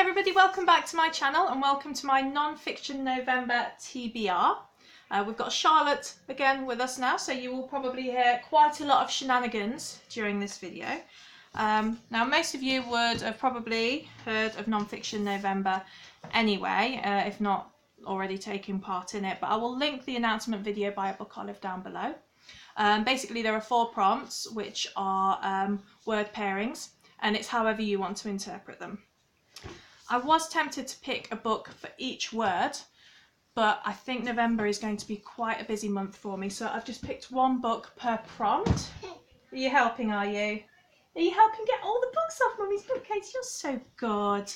everybody, welcome back to my channel and welcome to my non-fiction November TBR. We've got Charlotte again with us now, so you will probably hear quite a lot of shenanigans during this video. Now most of you would have probably heard of non-fiction November anyway, if not already taking part in it, but I will link the announcement video by a book olive down below. Basically there are 4 prompts which are word pairings, and it's however you want to interpret them. I was tempted to pick a book for each word, but I think November is going to be quite a busy month for me, so I've just picked 1 book per prompt. Are you helping, are you? Are you helping get all the books off Mummy's bookcase? You're so good.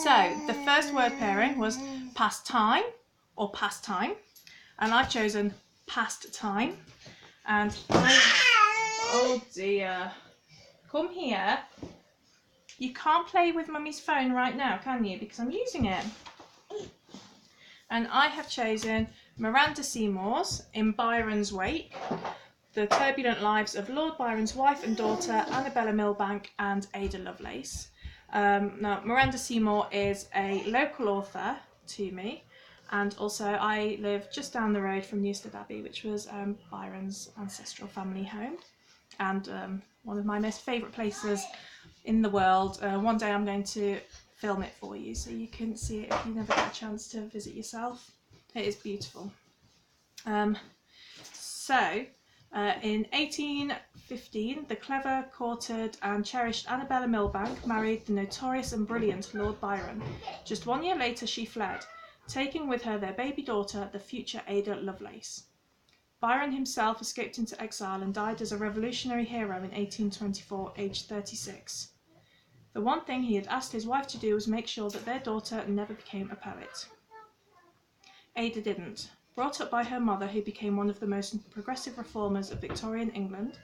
So, the first word pairing was past time or pastime, and I've chosen past time. And oh dear, come here. You can't play with Mummy's phone right now, can you? Because I'm using it. And I have chosen Miranda Seymour's In Byron's Wake, The Turbulent Lives of Lord Byron's Wife and Daughter, Annabella Milbank and Ada Lovelace. Now, Miranda Seymour is a local author to me, and also I live just down the road from Newstead Abbey, which was Byron's ancestral family home, and one of my most favourite places in the world. One day I'm going to film it for you so you can see it if you never get a chance to visit yourself. It is beautiful. In 1815, the clever, courted and cherished Annabella Milbank married the notorious and brilliant Lord Byron. Just 1 year later she fled, taking with her their baby daughter, the future Ada Lovelace. Byron himself escaped into exile and died as a revolutionary hero in 1824, aged 36. The one thing he had asked his wife to do was make sure that their daughter never became a poet. Ada didn't. Brought up by her mother, who became one of the most progressive reformers of Victorian England,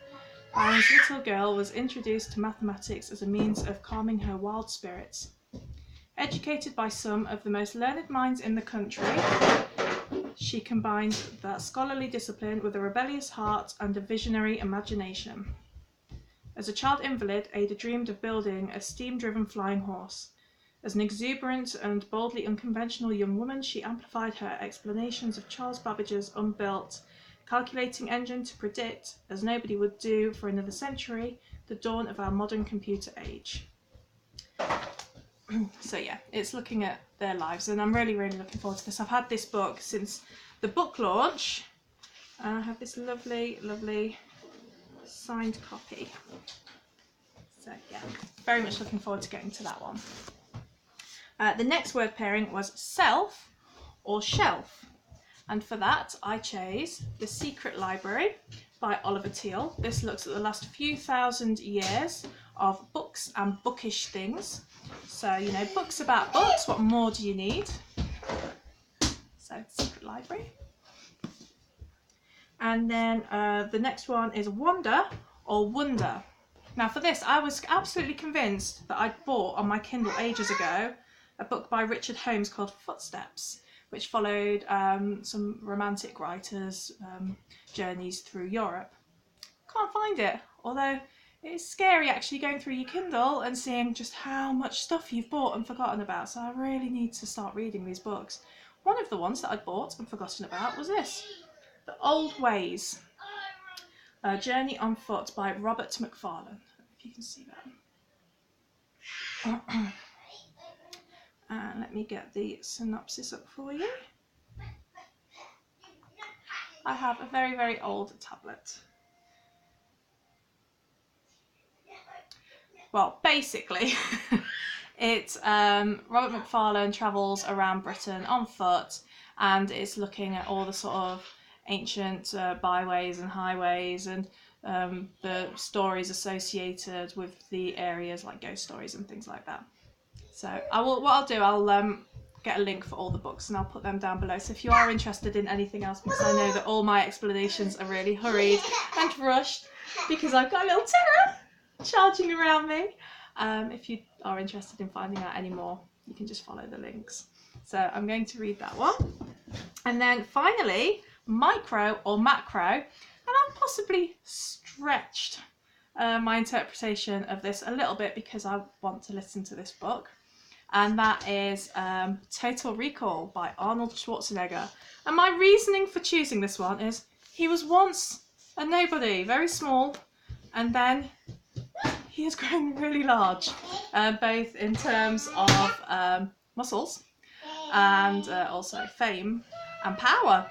Byron's little girl was introduced to mathematics as a means of calming her wild spirits. Educated by some of the most learned minds in the country, she combined that scholarly discipline with a rebellious heart and a visionary imagination. As a child invalid, Ada dreamed of building a steam-driven flying horse. As an exuberant and boldly unconventional young woman, she amplified her explanations of Charles Babbage's unbuilt calculating engine to predict, as nobody would do for another century, the dawn of our modern computer age. So yeah, it's looking at their lives, and I'm really looking forward to this. I've had this book since the book launch, and I have this lovely signed copy. So yeah, very much looking forward to getting to that one. The next word pairing was self or shelf, and for that I chose The Secret Library by Oliver Teal. This looks at the last few thousand years of books and bookish things. So, you know, books about books, what more do you need? So, Secret Library. And then the next one is Wonder or Wonder. Now for this, I was absolutely convinced that I'd bought on my Kindle ages ago a book by Richard Holmes called Footsteps, which followed some romantic writers' journeys through Europe. Can't find it, although it's scary actually going through your Kindle and seeing just how much stuff you've bought and forgotten about, so I really need to start reading these books. One of the ones that I'd bought and forgotten about was this, The Old Ways, A Journey on Foot by Robert Macfarlane. If you can see that. Let me get the synopsis up for you. I have a very old tablet. Well, basically, it's Robert Macfarlane travels around Britain on foot, and it's looking at all the sort of ancient byways and highways and the stories associated with the areas, like ghost stories and things like that. So I'll get a link for all the books and I'll put them down below. So if you are interested in anything else, because I know that all my explanations are really hurried and rushed because I've got a little terror charging around me. If you are interested in finding out any more, you can just follow the links. So I'm going to read that one. And then finally, Micro or Macro, and I've possibly stretched my interpretation of this a little bit because I want to listen to this book. And that is Total Recall by Arnold Schwarzenegger. And my reasoning for choosing this one is he was once a nobody, very small, and then he has grown really large, both in terms of muscles and also fame and power.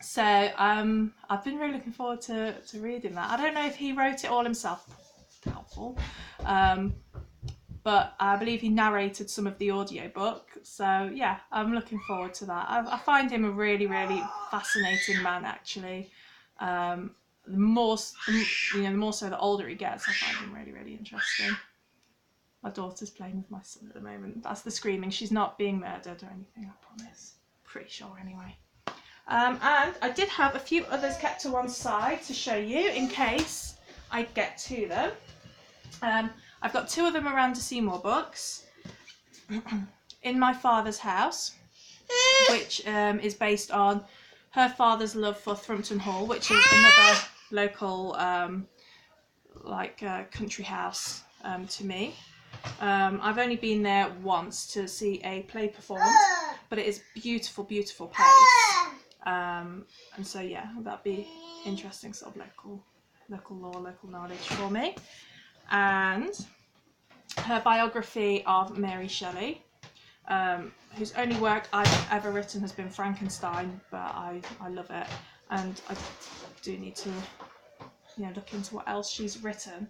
So I've been really looking forward to reading that. I don't know if he wrote it all himself, doubtful, but I believe he narrated some of the audiobook. So yeah, I'm looking forward to that. I find him a really, really fascinating man, actually. The more so the older he gets, I find him really, really interesting. My daughter's playing with my son at the moment. That's the screaming. She's not being murdered or anything, I promise. Pretty sure anyway. And I did have a few others kept to one side to show you in case I get to them. I've got two of the Miranda Seymour books. In My Father's House, which is based on her father's love for Thrumpton Hall, which is another local country house to me. I've only been there once to see a play performed, but it is beautiful, beautiful place. And so yeah, that'd be interesting sort of local lore, local knowledge for me. And her biography of Mary Shelley, whose only work I've ever written has been Frankenstein, but I love it, and I do need to look into what else she's written,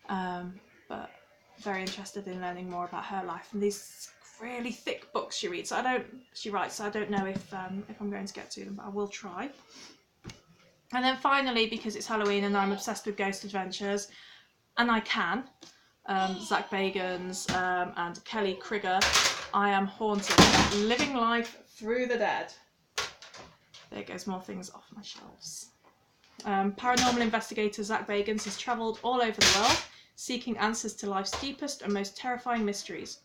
but very interested in learning more about her life and these really thick books she writes. So I don't know if I'm going to get to them, but I will try. And then finally, because it's Halloween and I'm obsessed with Ghost Adventures, and I can, Zach Bagans and Kelly Krieger, I Am Haunted, Living Life Through the Dead. There goes more things off my shelves. Paranormal investigator Zach Bagans has travelled all over the world, seeking answers to life's deepest and most terrifying mysteries.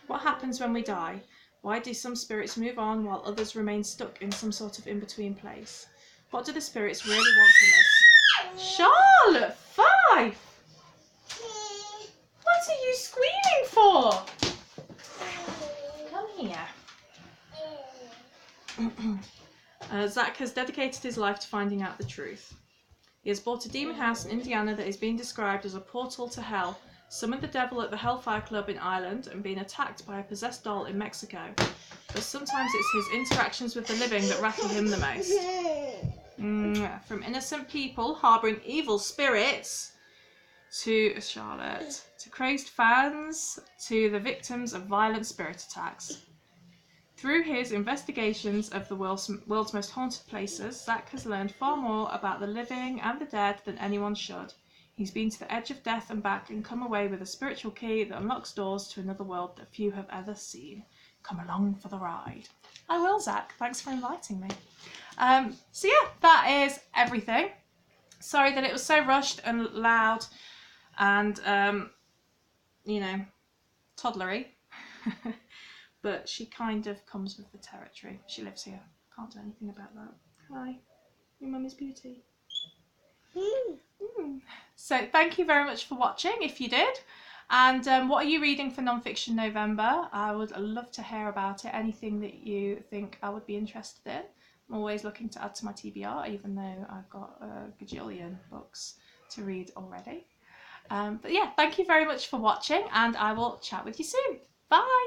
What happens when we die? Why do some spirits move on while others remain stuck in some sort of in-between place? What do the spirits really want from us? Charlotte, 5! What are you screaming for? Come here. Zach has dedicated his life to finding out the truth. He has bought a demon house in Indiana that is being described as a portal to hell, summoned the devil at the Hellfire Club in Ireland, and been attacked by a possessed doll in Mexico. But sometimes it's his interactions with the living that rattle him the most. From innocent people harbouring evil spirits to Charlotte, to crazed fans, to the victims of violent spirit attacks. Through his investigations of the world's most haunted places, Zach has learned far more about the living and the dead than anyone should. He's been to the edge of death and back and come away with a spiritual key that unlocks doors to another world that few have ever seen. Come along for the ride. I will, Zach. Thanks for inviting me. So yeah, that is everything. Sorry that it was so rushed and loud and, toddlery. But she kind of comes with the territory. She lives here. Can't do anything about that. Hi. Your mummy's beauty. So thank you very much for watching, if you did. And what are you reading for Non-Fiction November? I would love to hear about it. Anything that you think I would be interested in. I'm always looking to add to my TBR, even though I've got a gajillion books to read already. But yeah, thank you very much for watching, and I will chat with you soon. Bye!